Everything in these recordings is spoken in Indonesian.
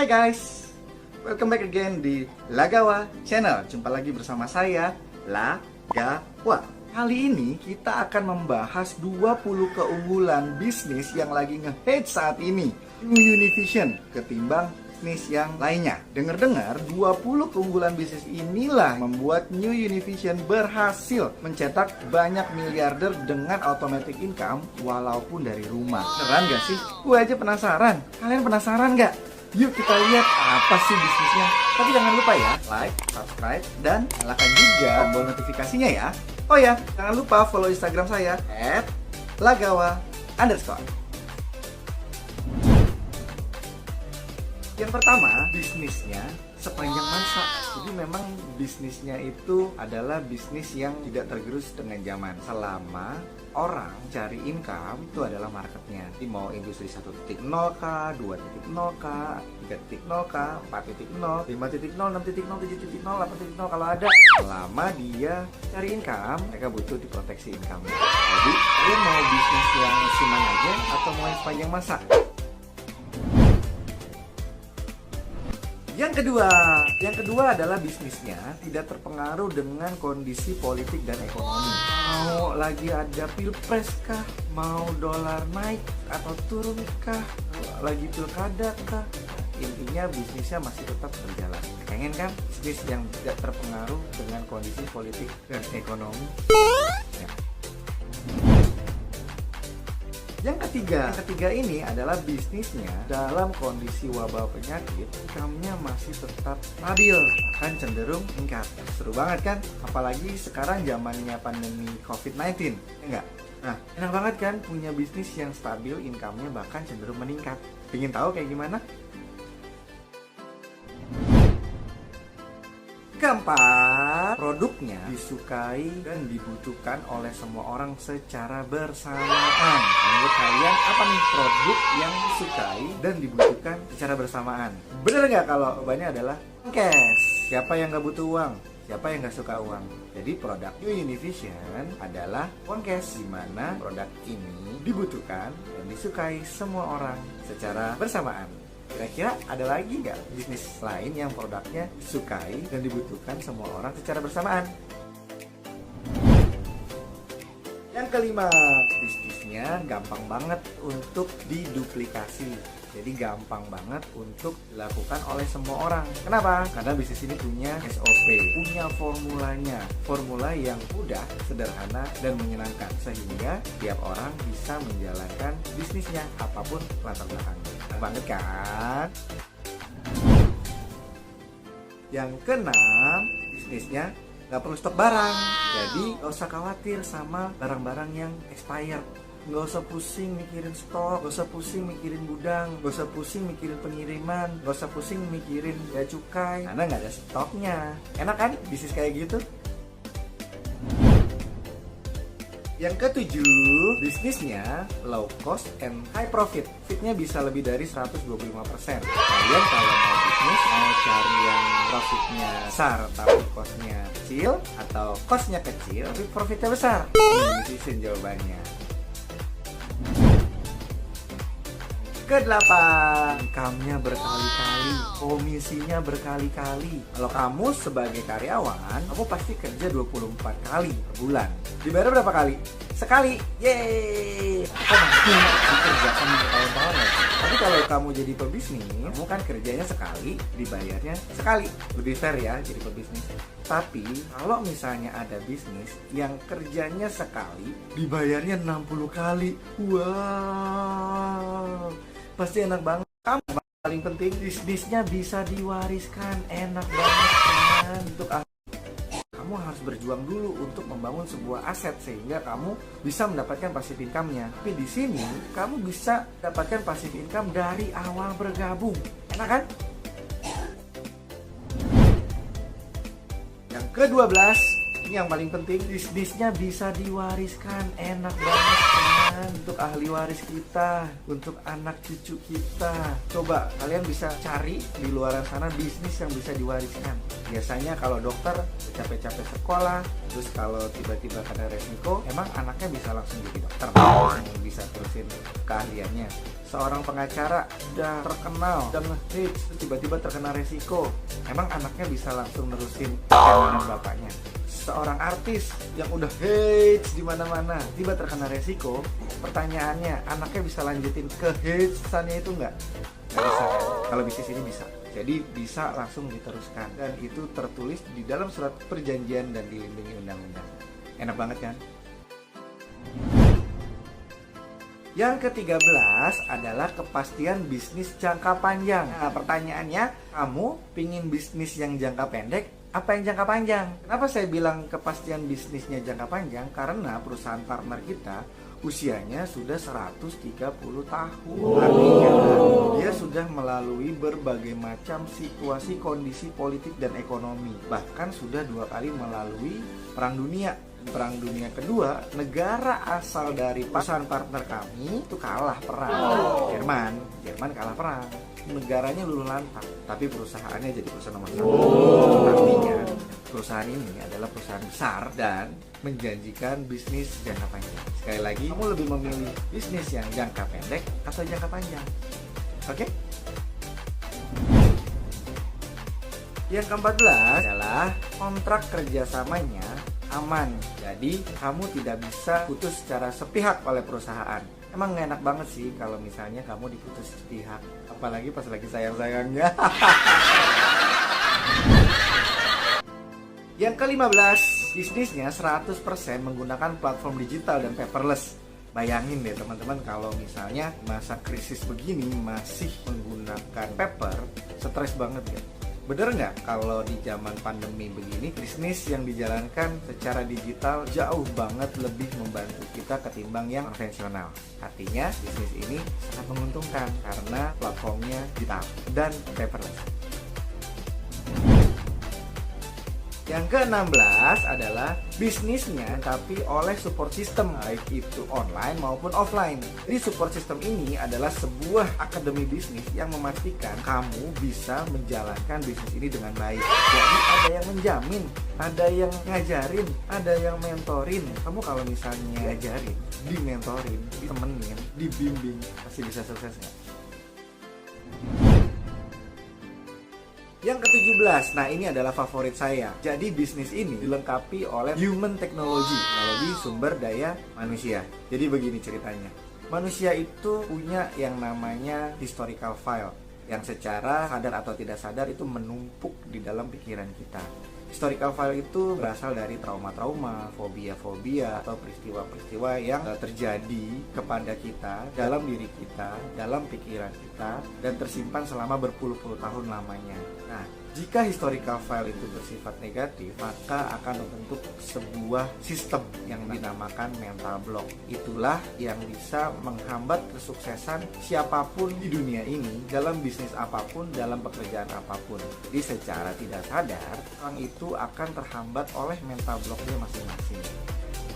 Hai guys, welcome back again di Lagawa Channel. Jumpa lagi bersama saya, Lagawa. Kali ini kita akan membahas 20 keunggulan bisnis yang lagi nge-hate saat ini New Univision ketimbang bisnis yang lainnya. Dengar-dengar 20 keunggulan bisnis inilah membuat New Univision berhasil mencetak banyak miliarder dengan automatic income walaupun dari rumah. Beneran gak sih? Gue aja penasaran. Kalian penasaran gak? Yuk kita lihat apa sih bisnisnya. Tapi jangan lupa ya, like, subscribe, dan nyalakan juga tombol notifikasinya ya. Oh ya, jangan lupa follow Instagram saya @lagawa_. Yang pertama, bisnisnya sepanjang masa. Jadi memang bisnisnya itu adalah bisnis yang tidak tergerus dengan zaman. Selama orang cari income, itu adalah marketnya. Jadi mau industri 1.0 kah, 2.0 kah, 3.0 kah, 4.0, 5.0, 6.0, 7.0, 8.0 kalau ada. Selama dia cari income, mereka butuh diproteksi income. Jadi dia mau bisnis yang senang aja atau mau yang sepanjang masa? Yang kedua adalah bisnisnya tidak terpengaruh dengan kondisi politik dan ekonomi. Mau lagi ada pilpres kah, mau dolar naik atau turun kah, lagi pilkada kah, intinya bisnisnya masih tetap berjalan. Pengen kan bisnis yang tidak terpengaruh dengan kondisi politik dan ekonomi? Ya. Yang ketiga ini adalah bisnisnya dalam kondisi wabah penyakit, income-nya masih tetap stabil, akan cenderung meningkat. Seru banget kan? Apalagi sekarang zamannya pandemi COVID-19, ya enggak? Nah, enak banget kan punya bisnis yang stabil, income-nya bahkan cenderung meningkat. Pengen tahu kayak gimana? Keempat, produknya disukai dan dibutuhkan oleh semua orang secara bersamaan. Menurut kalian apa nih produk yang disukai dan dibutuhkan secara bersamaan? Bener nggak kalau jawabannya adalah cash? Siapa yang nggak butuh uang? Siapa yang nggak suka uang? Jadi produk New Univision adalah cash, di mana produk ini dibutuhkan dan disukai semua orang secara bersamaan. Kira-kira ada lagi nggak bisnis lain yang produknya disukai dan dibutuhkan semua orang secara bersamaan? Yang kelima, bisnisnya gampang banget untuk diduplikasi. Jadi gampang banget untuk dilakukan oleh semua orang. Kenapa? Karena bisnis ini punya SOP, punya formulanya. Formula yang mudah, sederhana, dan menyenangkan. Sehingga tiap orang bisa menjalankan bisnisnya apapun latar belakangnya. Enak banget kan? Yang keenam, bisnisnya nggak perlu stok barang. Jadi nggak usah khawatir sama barang-barang yang expired. Nggak usah pusing mikirin stok, nggak usah pusing mikirin gudang, nggak usah pusing mikirin pengiriman, nggak usah pusing mikirin bea cukai, karena nggak ada stoknya. Enak kan bisnis kayak gitu? Yang ketujuh, bisnisnya low cost and high profit. Profitnya bisa lebih dari 125%. Kalian kalau mau bisnis, mau cari yang profitnya besar tapi costnya kecil, atau costnya kecil tapi profitnya besar? Ini jawabannya. Kedelapan, income-nya berkali-kali, komisinya berkali-kali. Kalau kamu sebagai karyawan, kamu pasti kerja 24 kali per bulan. Dibayar berapa kali? Sekali. Yeay. Kok nanti dikerjakan bertahun-tahun ya? Tapi kalau kamu jadi pebisnis, kamu kan kerjanya sekali, dibayarnya sekali. Lebih fair ya jadi pebisnis. Tapi kalau misalnya ada bisnis yang kerjanya sekali, dibayarnya 60 kali. Wow. Pasti enak banget. Kamu paling penting bisnisnya bisa diwariskan. Enak banget kan? Untuk kamu harus berjuang dulu untuk membangun sebuah aset sehingga kamu bisa mendapatkan passive income-nya. Tapi di sini kamu bisa dapatkan passive income dari awal bergabung. Enak kan? Yang ke-12, ini yang paling penting, bisnisnya bisa diwariskan. Enak banget kan? Untuk ahli waris kita, untuk anak cucu kita. Coba kalian bisa cari di luar sana bisnis yang bisa diwariskan. Biasanya kalau dokter capek-capek sekolah, terus kalau tiba-tiba kena resiko, emang anaknya bisa langsung jadi dokter, bisa terusin keahliannya. Seorang pengacara udah terkenal dan ngehits, tiba-tiba terkena resiko. Emang anaknya bisa langsung nerusin kenalan bapaknya? Seorang artis yang udah hits di mana-mana, tiba terkena resiko. Pertanyaannya, anaknya bisa lanjutin ke hitsannya itu nggak? Nggak bisa kan? Kalau bisnis ini bisa. Jadi bisa langsung diteruskan. Dan itu tertulis di dalam surat perjanjian dan dilindungi undang-undang. Enak banget kan? Yang ke-13 adalah kepastian bisnis jangka panjang. Nah, pertanyaannya, kamu pingin bisnis yang jangka pendek apa yang jangka panjang? Kenapa saya bilang kepastian bisnisnya jangka panjang? Karena perusahaan partner kita usianya sudah 130 tahun. Artinya dia sudah melalui berbagai macam situasi, kondisi politik dan ekonomi. Bahkan sudah 2 kali melalui perang dunia. Perang dunia kedua, negara asal dari perusahaan partner kami itu kalah perang. Jerman kalah perang. Negaranya luluh lantak, tapi perusahaannya jadi perusahaan nomor 1. Artinya perusahaan ini adalah perusahaan besar dan menjanjikan bisnis jangka panjang. Sekali lagi, kamu lebih memilih bisnis yang jangka pendek atau jangka panjang? Oke? Yang ke-14 adalah kontrak kerjasamanya aman. Jadi kamu tidak bisa putus secara sepihak oleh perusahaan. Emang gak enak banget sih kalau misalnya kamu diputus sepihak, apalagi pas lagi sayang-sayangnya. Yang ke-15, bisnisnya 100% menggunakan platform digital dan paperless. Bayangin deh teman-teman, kalau misalnya masa krisis begini masih menggunakan paper, stres banget ya. Bener nggak kalau di zaman pandemi begini bisnis yang dijalankan secara digital jauh banget lebih membantu kita ketimbang yang konvensional. Artinya bisnis ini sangat menguntungkan karena platformnya digital dan paperless. Yang ke-16 adalah bisnisnya tapi oleh support system, baik itu online maupun offline. Jadi support system ini adalah sebuah akademi bisnis yang memastikan kamu bisa menjalankan bisnis ini dengan baik. Jadi ada yang menjamin, ada yang ngajarin, ada yang mentorin. Kamu kalau misalnya ngajarin, dimentorin, ditemenin, dibimbing, pasti bisa sukses nggak? Yang ke-17, nah ini adalah favorit saya. Jadi bisnis ini dilengkapi oleh human technology, teknologi sumber daya manusia. Jadi begini ceritanya. Manusia itu punya yang namanya historical file, yang secara sadar atau tidak sadar itu menumpuk di dalam pikiran kita. Historical file itu berasal dari trauma-trauma, fobia-fobia, atau peristiwa-peristiwa yang terjadi kepada kita, dalam diri kita, dalam pikiran kita, dan tersimpan selama berpuluh-puluh tahun lamanya. Nah, jika historical file itu bersifat negatif, maka akan membentuk sebuah sistem yang dinamakan mental block. Itulah yang bisa menghambat kesuksesan siapapun di dunia ini, dalam bisnis apapun, dalam pekerjaan apapun. Jadi secara tidak sadar, orang itu akan terhambat oleh mental blocknya masing-masing.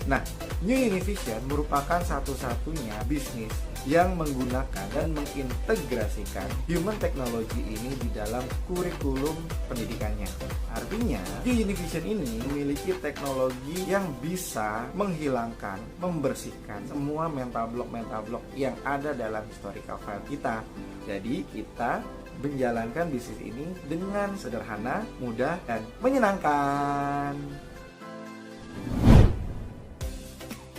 Nah, New Univision merupakan satu-satunya bisnis yang menggunakan dan mengintegrasikan human technology ini di dalam kurikulum pendidikannya. Artinya, New Univision ini memiliki teknologi yang bisa menghilangkan, membersihkan semua mental block yang ada dalam historical file kita. Jadi, kita menjalankan bisnis ini dengan sederhana, mudah, dan menyenangkan.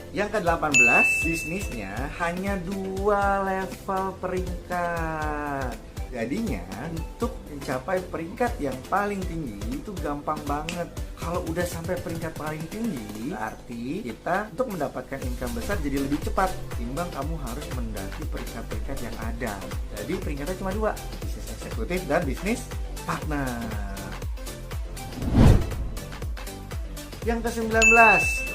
Yang ke-18, bisnisnya hanya 2 level peringkat. Jadinya untuk mencapai peringkat yang paling tinggi itu gampang banget. Kalau udah sampai peringkat paling tinggi, berarti kita untuk mendapatkan income besar jadi lebih cepat timbang kamu harus mendaki peringkat-peringkat yang ada. Jadi peringkatnya cuma 2, bisnis eksekutif dan bisnis partner. Yang ke-19,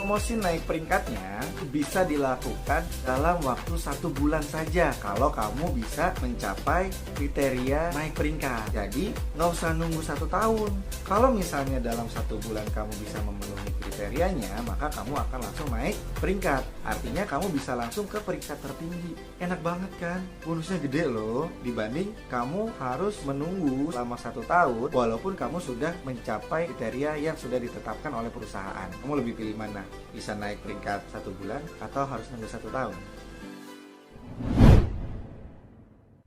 promosi naik peringkatnya bisa dilakukan dalam waktu 1 bulan saja kalau kamu bisa mencapai kriteria naik peringkat. Jadi nggak usah nunggu 1 tahun. Kalau misalnya dalam 1 bulan kamu bisa memenuhi kriterianya, maka kamu akan langsung naik peringkat. Artinya kamu bisa langsung ke peringkat tertinggi. Enak banget kan? Bonusnya gede loh, dibanding kamu harus menunggu selama 1 tahun walaupun kamu sudah mencapai kriteria yang sudah ditetapkan oleh perusahaan. Kamu lebih pilih mana? Bisa naik peringkat 1 bulan atau harus nunggu 1 tahun?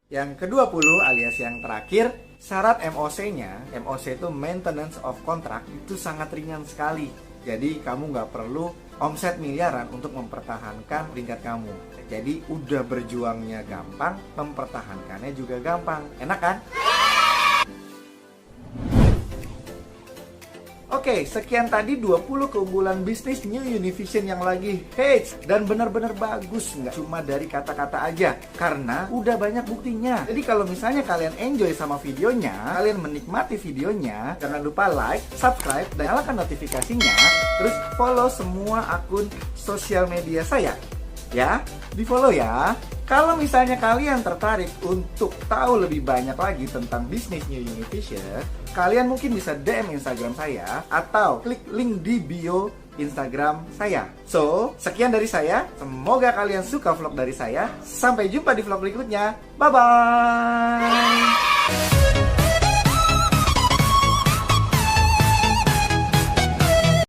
Yang ke-20 alias yang terakhir, syarat MOC-nya, MOC itu Maintenance of Contract, itu sangat ringan sekali. Jadi kamu nggak perlu omset miliaran untuk mempertahankan peringkat kamu. Jadi udah berjuangnya gampang, mempertahankannya juga gampang. Enak kan? Oke, sekian tadi 20 keunggulan bisnis New Univision yang lagi hits dan benar-benar bagus, nggak cuma dari kata-kata aja, karena udah banyak buktinya. Jadi kalau misalnya kalian enjoy sama videonya, kalian menikmati videonya, jangan lupa like, subscribe, dan nyalakan notifikasinya, terus follow semua akun sosial media saya. Ya, di follow ya. Kalau misalnya kalian tertarik untuk tahu lebih banyak lagi tentang bisnis New Univision, kalian mungkin bisa DM Instagram saya atau klik link di bio Instagram saya. So, sekian dari saya. Semoga kalian suka vlog dari saya. Sampai jumpa di vlog berikutnya. Bye-bye.